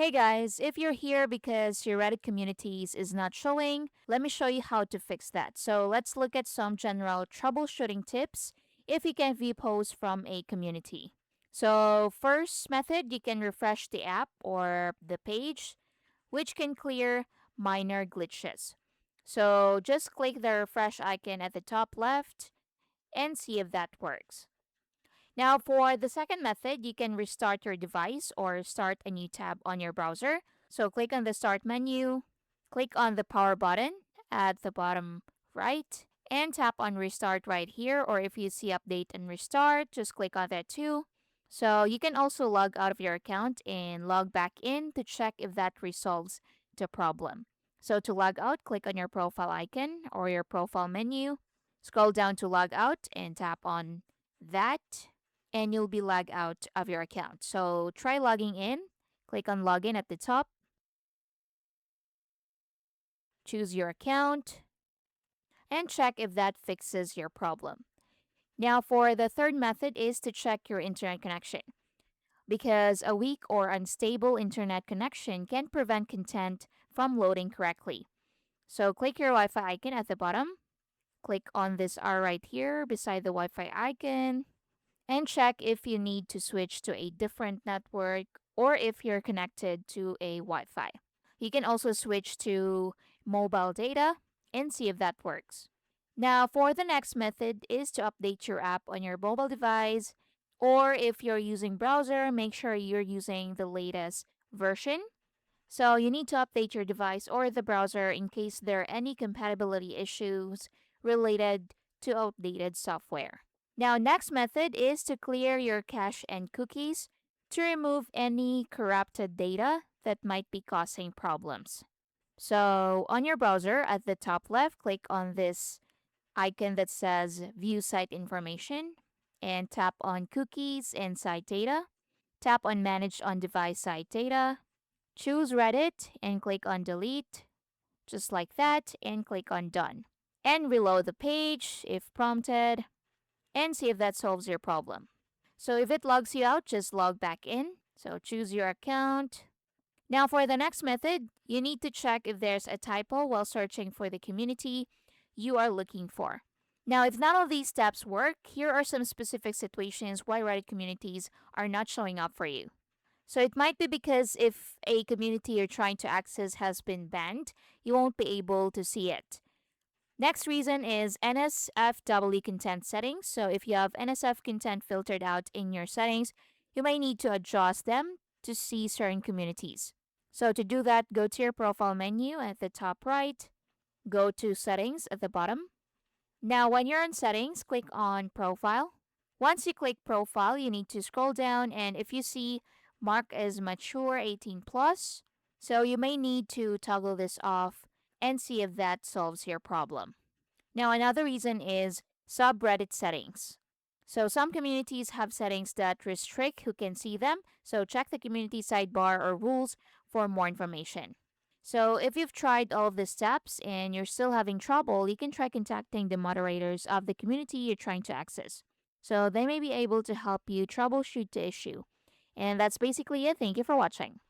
Hey guys, if you're here because your Reddit communities is not showing, let me show you how to fix that. So let's look at some general troubleshooting tips if you can view posts from a community. So first method, you can refresh the app or the page, which can clear minor glitches. So just click the refresh icon at the top left and see if that works. Now, for the second method, you can restart your device or start a new tab on your browser. So, click on the Start menu, click on the Power button at the bottom right, and tap on Restart right here. Or if you see Update and Restart, just click on that too. So, you can also log out of your account and log back in to check if that resolves the problem. So, to log out, click on your profile icon or your profile menu, scroll down to log out, and tap on that and you'll be logged out of your account. So try logging in, click on login at the top, choose your account, and check if that fixes your problem. Now, for the third method is to check your internet connection because a weak or unstable internet connection can prevent content from loading correctly. So click your Wi-Fi icon at the bottom, click on this R right here beside the Wi-Fi icon, and check if you need to switch to a different network or if you're connected to a Wi Fi. You can also switch to mobile data and see if that works. Now, for the next method is to update your app on your mobile device, or if you're using browser, make sure you're using the latest version. So you need to update your device or the browser in case there are any compatibility issues related to outdated software. Now, next method is to clear your cache and cookies to remove any corrupted data that might be causing problems. So, on your browser at the top left, click on this icon that says View Site Information and tap on Cookies and Site Data. Tap on Manage on Device Site Data. Choose Reddit and click on Delete, just like that, and click on Done. And reload the page if prompted and see if that solves your problem. So if it logs you out, just log back in. So choose your account. Now for the next method, you need to check if there's a typo while searching for the community you are looking for. Now, if none of these steps work, here are some specific situations why Reddit communities are not showing up for you. So it might be because if a community you're trying to access has been banned, you won't be able to see it. Next reason is NSFW content settings. So if you have NSF content filtered out in your settings, you may need to adjust them to see certain communities. So to do that, go to your profile menu at the top right, go to settings at the bottom. Now when you're in settings, click on profile. Once you click profile, you need to scroll down and if you see mark as mature 18 plus, so you may need to toggle this off and see if that solves your problem. Now, another reason is subreddit settings. So, some communities have settings that restrict who can see them, so check the community sidebar or rules for more information. So, if you've tried all of the steps and you're still having trouble, you can try contacting the moderators of the community you're trying to access. So, they may be able to help you troubleshoot the issue. And that's basically it. Thank you for watching.